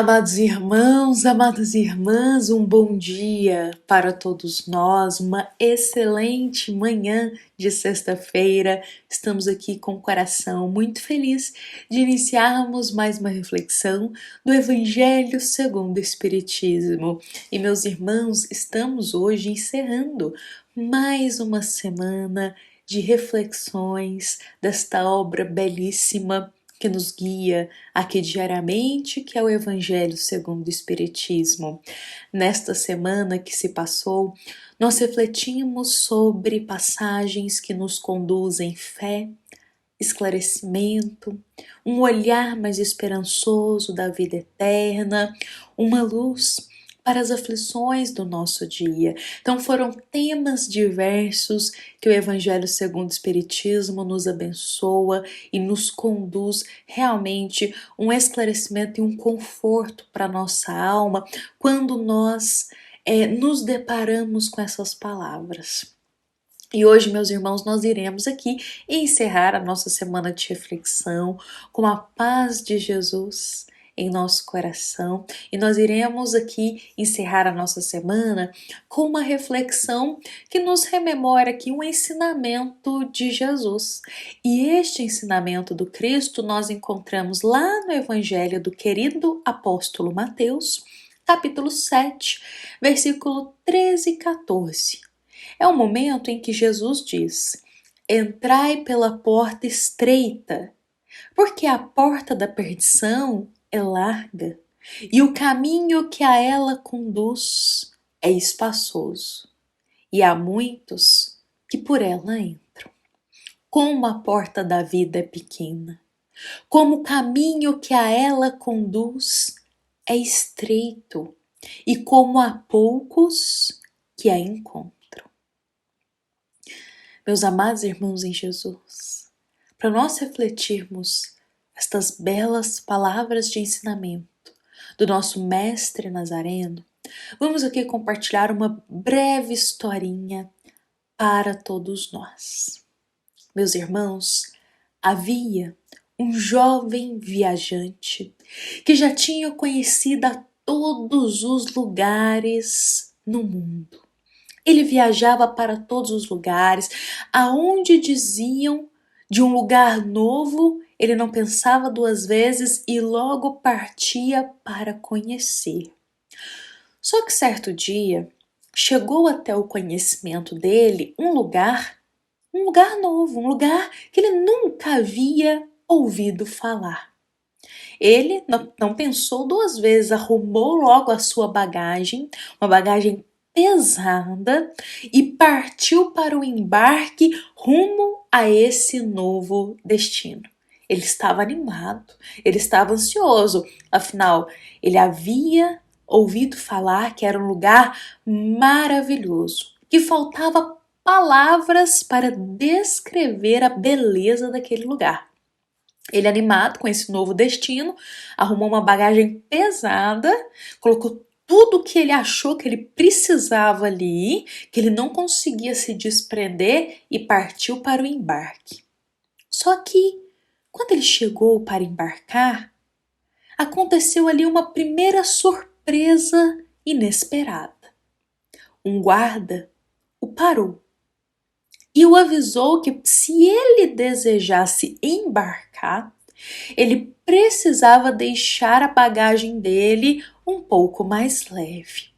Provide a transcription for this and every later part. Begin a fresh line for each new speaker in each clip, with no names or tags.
Amados irmãos, amadas irmãs, um bom dia para todos nós, uma excelente manhã de sexta-feira. Estamos aqui com o coração muito feliz de iniciarmos mais uma reflexão do Evangelho segundo o Espiritismo. E meus irmãos, estamos hoje encerrando mais uma semana de reflexões desta obra belíssima que nos guia aqui diariamente, que é o Evangelho segundo o Espiritismo. Nesta semana que se passou, nós refletimos sobre passagens que nos conduzem fé, esclarecimento, um olhar mais esperançoso da vida eterna, uma luz para as aflições do nosso dia. Então foram temas diversos que o Evangelho segundo o Espiritismo nos abençoa e nos conduz realmente um esclarecimento e um conforto para a nossa alma quando nós nos deparamos com essas palavras. E hoje, meus irmãos, nós iremos aqui encerrar a nossa semana de reflexão com a paz de Jesus em nosso coração, e nós iremos aqui encerrar a nossa semana com uma reflexão que nos rememora aqui um ensinamento de Jesus. E este ensinamento do Cristo nós encontramos lá no Evangelho do querido apóstolo Mateus, capítulo 7, versículo 13 e 14. É o momento em que Jesus diz: entrai pela porta estreita, porque a porta da perdição é larga e o caminho que a ela conduz é espaçoso, e há muitos que por ela entram. Como a porta da vida é pequena, como o caminho que a ela conduz é estreito, e como há poucos que a encontram. Meus amados irmãos em Jesus, para nós refletirmos estas belas palavras de ensinamento do nosso mestre Nazareno, vamos aqui compartilhar uma breve historinha para todos nós. Meus irmãos, havia um jovem viajante que já tinha conhecido a todos os lugares no mundo. Ele viajava para todos os lugares, aonde diziam de um lugar novo, ele não pensava duas vezes e logo partia para conhecer. Só que certo dia, chegou até o conhecimento dele um lugar novo, um lugar que ele nunca havia ouvido falar. Ele não pensou duas vezes, arrumou logo a sua bagagem, uma bagagem pesada, e partiu para o embarque rumo a esse novo destino. Ele estava animado, ele estava ansioso, afinal, ele havia ouvido falar que era um lugar maravilhoso, que faltava palavras para descrever a beleza daquele lugar. Ele, animado com esse novo destino, arrumou uma bagagem pesada, colocou tudo que ele achou que ele precisava ali, que ele não conseguia se desprender, e partiu para o embarque. Só que, quando ele chegou para embarcar, aconteceu ali uma primeira surpresa inesperada. Um guarda o parou e o avisou que, se ele desejasse embarcar, ele precisava deixar a bagagem dele um pouco mais leve.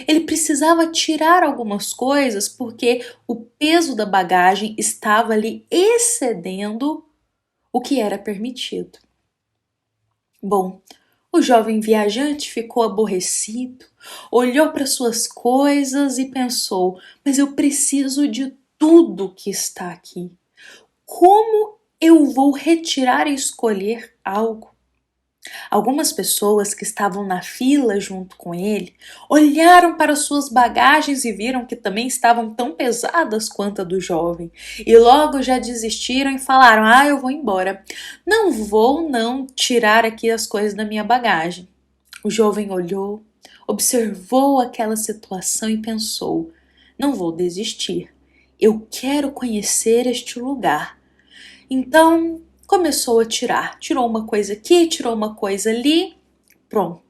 Ele precisava tirar algumas coisas porque o peso da bagagem estava ali excedendo o que era permitido. Bom, o jovem viajante ficou aborrecido, olhou para suas coisas e pensou: mas eu preciso de tudo que está aqui. Como eu vou retirar e escolher algo? Algumas pessoas que estavam na fila junto com ele olharam para suas bagagens e viram que também estavam tão pesadas quanto a do jovem, e logo já desistiram e falaram: eu vou embora, não vou tirar aqui as coisas da minha bagagem. O jovem olhou, observou aquela situação e pensou: não vou desistir, eu quero conhecer este lugar. Então começou a tirar, tirou uma coisa aqui, tirou uma coisa ali, pronto.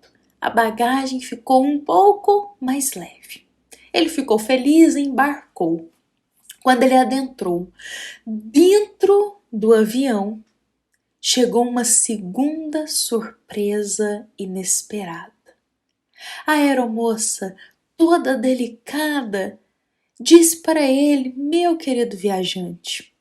a bagagem ficou um pouco mais leve. Ele ficou feliz e embarcou. Quando ele adentrou dentro do avião, chegou uma segunda surpresa inesperada. A aeromoça, toda delicada, disse para ele: meu querido viajante,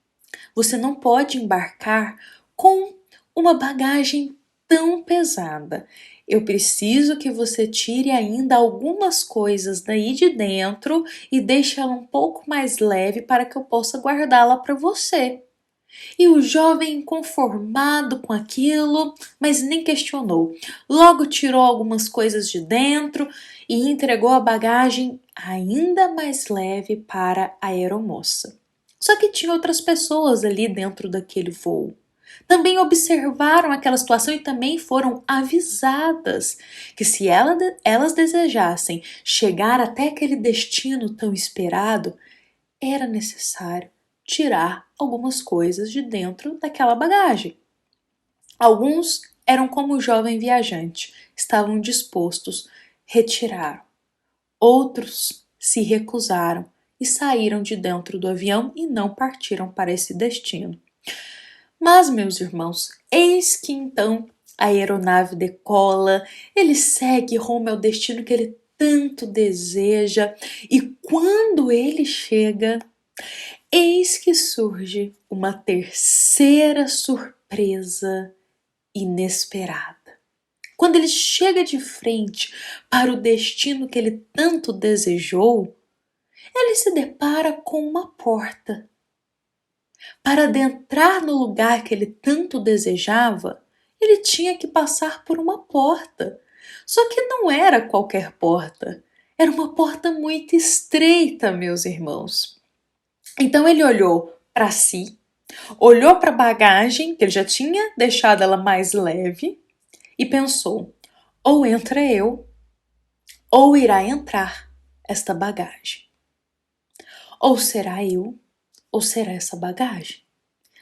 você não pode embarcar com uma bagagem tão pesada. Eu preciso que você tire ainda algumas coisas daí de dentro e deixe ela um pouco mais leve para que eu possa guardá-la para você. E o jovem, inconformado com aquilo, mas nem questionou, logo tirou algumas coisas de dentro e entregou a bagagem ainda mais leve para a aeromoça. Só que tinha outras pessoas ali dentro daquele voo. Também observaram aquela situação e também foram avisadas que se elas desejassem chegar até aquele destino tão esperado, era necessário tirar algumas coisas de dentro daquela bagagem. Alguns eram como o jovem viajante, estavam dispostos, retiraram. Outros se recusaram e saíram de dentro do avião e não partiram para esse destino. Mas, meus irmãos, eis que então a aeronave decola, ele segue rumo ao destino que ele tanto deseja, e quando ele chega, eis que surge uma terceira surpresa inesperada. Quando ele chega de frente para o destino que ele tanto desejou, ele se depara com uma porta. Para adentrar no lugar que ele tanto desejava, ele tinha que passar por uma porta. Só que não era qualquer porta, era uma porta muito estreita, meus irmãos. Então ele olhou para si, olhou para a bagagem, que ele já tinha deixado ela mais leve, e pensou: ou entra eu, ou irá entrar esta bagagem. Ou será eu, ou será essa bagagem.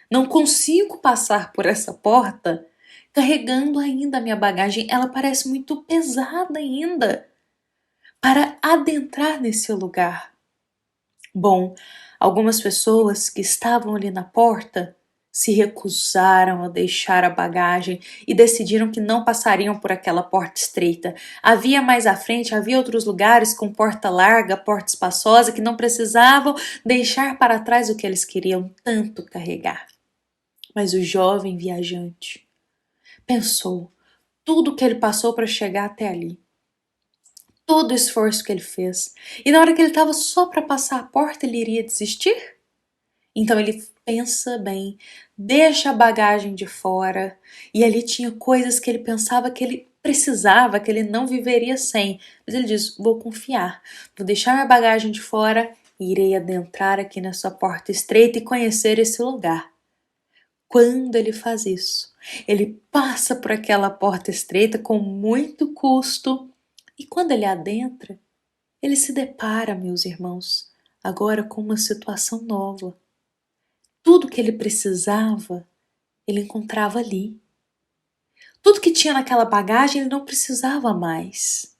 Não consigo passar por essa porta carregando ainda a minha bagagem, ela parece muito pesada ainda para adentrar nesse lugar. Bom, algumas pessoas que estavam ali na porta se recusaram a deixar a bagagem e decidiram que não passariam por aquela porta estreita. Havia mais à frente, havia outros lugares com porta larga, porta espaçosa, que não precisavam deixar para trás o que eles queriam tanto carregar. Mas o jovem viajante pensou tudo o que ele passou para chegar até ali, todo o esforço que ele fez, e na hora que ele estava só para passar a porta, ele iria desistir? Então ele pensa bem, deixa a bagagem de fora, e ali tinha coisas que ele pensava que ele precisava, que ele não viveria sem. Mas ele diz: vou confiar, vou deixar minha bagagem de fora e irei adentrar aqui nessa porta estreita e conhecer esse lugar. Quando ele faz isso, ele passa por aquela porta estreita com muito custo, e quando ele adentra, ele se depara, meus irmãos, agora com uma situação nova. Tudo que ele precisava, ele encontrava ali. Tudo que tinha naquela bagagem, ele não precisava mais.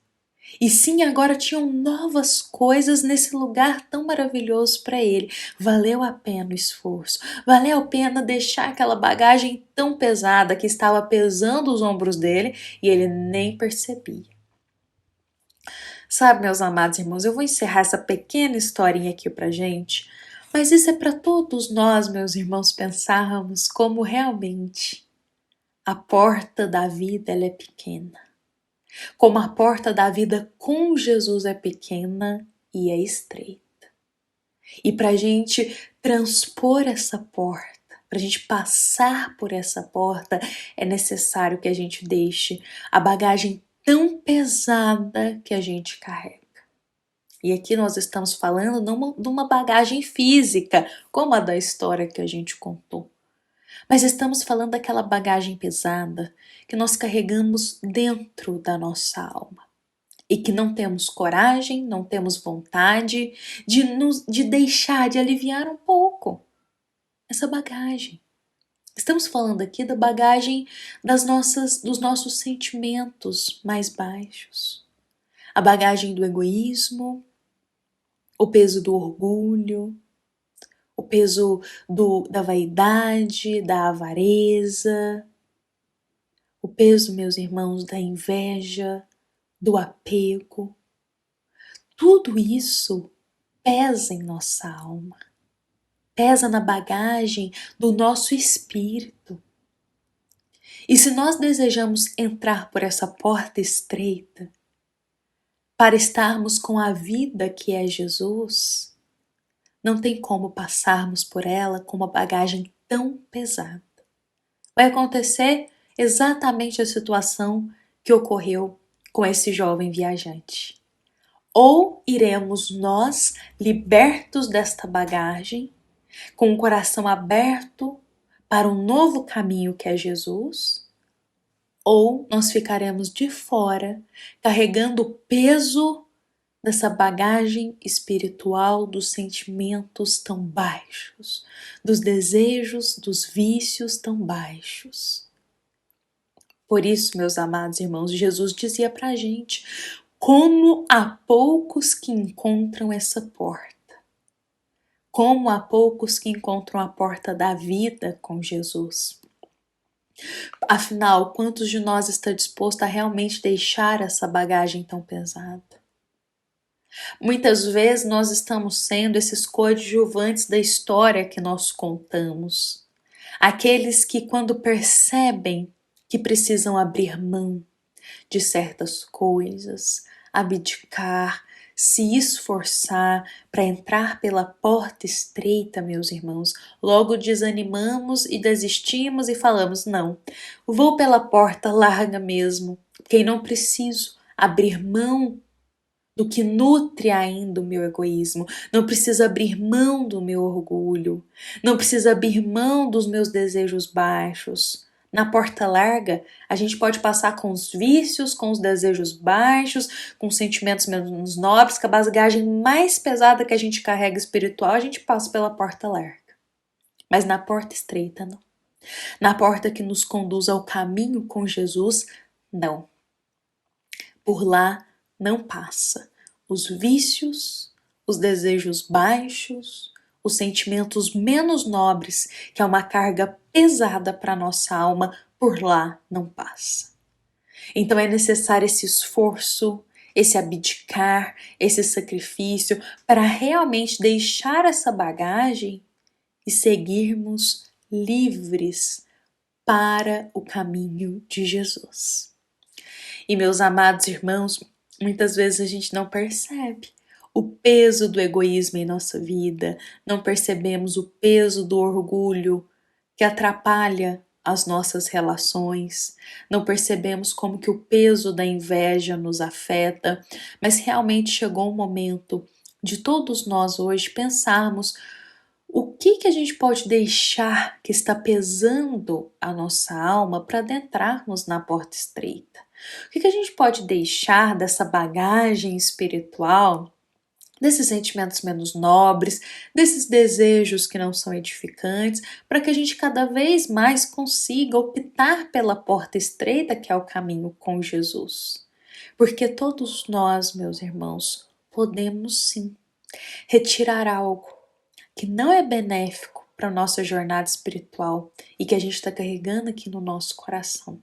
E sim, agora tinham novas coisas nesse lugar tão maravilhoso para ele. Valeu a pena o esforço, valeu a pena deixar aquela bagagem tão pesada que estava pesando os ombros dele e ele nem percebia. Sabe, meus amados irmãos, eu vou encerrar essa pequena historinha aqui pra gente, mas isso é para todos nós, meus irmãos, pensarmos como realmente a porta da vida ela é pequena. Como a porta da vida com Jesus é pequena e é estreita. E para a gente transpor essa porta, para a gente passar por essa porta, é necessário que a gente deixe a bagagem tão pesada que a gente carrega. E aqui nós estamos falando de uma bagagem física, como a da história que a gente contou. Mas estamos falando daquela bagagem pesada que nós carregamos dentro da nossa alma e que não temos coragem, não temos vontade de deixar, de aliviar um pouco essa bagagem. Estamos falando aqui da bagagem dos nossos sentimentos mais baixos. A bagagem do egoísmo, o peso do orgulho, o peso da vaidade, da avareza, o peso, meus irmãos, da inveja, do apego. Tudo isso pesa em nossa alma, pesa na bagagem do nosso espírito. E se nós desejamos entrar por essa porta estreita, para estarmos com a vida que é Jesus, não tem como passarmos por ela com uma bagagem tão pesada. Vai acontecer exatamente a situação que ocorreu com esse jovem viajante. Ou iremos nós, libertos desta bagagem, com o coração aberto para um novo caminho que é Jesus, ou nós ficaremos de fora, carregando o peso dessa bagagem espiritual dos sentimentos tão baixos, dos desejos, dos vícios tão baixos. Por isso, meus amados irmãos, Jesus dizia para a gente: como há poucos que encontram essa porta, como há poucos que encontram a porta da vida com Jesus. Afinal, quantos de nós está disposto a realmente deixar essa bagagem tão pesada? Muitas vezes nós estamos sendo esses coadjuvantes da história que nós contamos. Aqueles que, quando percebem que precisam abrir mão de certas coisas, abdicar, se esforçar para entrar pela porta estreita, meus irmãos, logo desanimamos e desistimos e falamos: não, vou pela porta larga mesmo, porque não preciso abrir mão do que nutre ainda o meu egoísmo, não preciso abrir mão do meu orgulho, não preciso abrir mão dos meus desejos baixos. Na porta larga, a gente pode passar com os vícios, com os desejos baixos, com os sentimentos menos nobres, com a bagagem mais pesada que a gente carrega espiritual, a gente passa pela porta larga. Mas na porta estreita, não. Na porta que nos conduz ao caminho com Jesus, não. Por lá não passa os vícios, os desejos baixos, os sentimentos menos nobres, que é uma carga pesada para nossa alma, por lá não passa. Então é necessário esse esforço, esse abdicar, esse sacrifício para realmente deixar essa bagagem e seguirmos livres para o caminho de Jesus. E meus amados irmãos, muitas vezes a gente não percebe o peso do egoísmo em nossa vida, não percebemos o peso do orgulho que atrapalha as nossas relações, não percebemos como que o peso da inveja nos afeta, mas realmente chegou um momento de todos nós hoje pensarmos o que a gente pode deixar que está pesando a nossa alma para adentrarmos na porta estreita. O que a gente pode deixar dessa bagagem espiritual, desses sentimentos menos nobres, desses desejos que não são edificantes, para que a gente cada vez mais consiga optar pela porta estreita que é o caminho com Jesus. Porque todos nós, meus irmãos, podemos sim retirar algo que não é benéfico para a nossa jornada espiritual e que a gente está carregando aqui no nosso coração.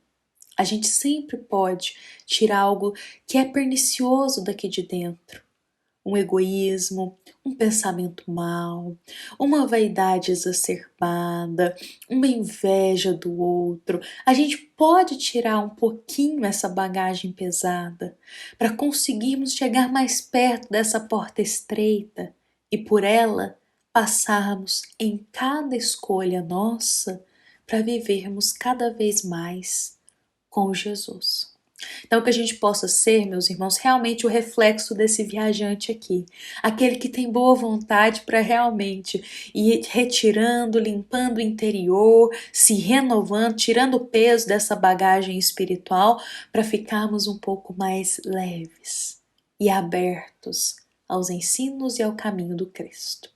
A gente sempre pode tirar algo que é pernicioso daqui de dentro. Um egoísmo, um pensamento mau, uma vaidade exacerbada, uma inveja do outro. A gente pode tirar um pouquinho essa bagagem pesada para conseguirmos chegar mais perto dessa porta estreita e por ela passarmos em cada escolha nossa para vivermos cada vez mais com Jesus. Então que a gente possa ser, meus irmãos, realmente o reflexo desse viajante aqui, aquele que tem boa vontade para realmente ir retirando, limpando o interior, se renovando, tirando o peso dessa bagagem espiritual para ficarmos um pouco mais leves e abertos aos ensinos e ao caminho do Cristo.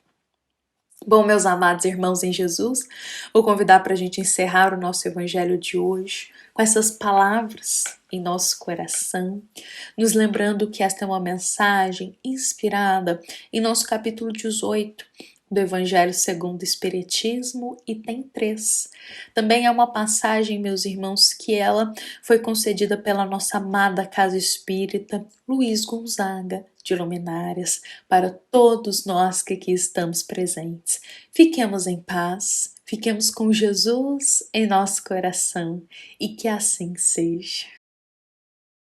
Bom, meus amados irmãos em Jesus, vou convidar para a gente encerrar o nosso evangelho de hoje com essas palavras em nosso coração, nos lembrando que esta é uma mensagem inspirada em nosso capítulo 18 do Evangelho segundo o Espiritismo, item 3. Também é uma passagem, meus irmãos, que ela foi concedida pela nossa amada Casa Espírita Luiz Gonzaga de Luminárias, para todos nós que aqui estamos presentes. Fiquemos em paz, fiquemos com Jesus em nosso coração e que assim seja.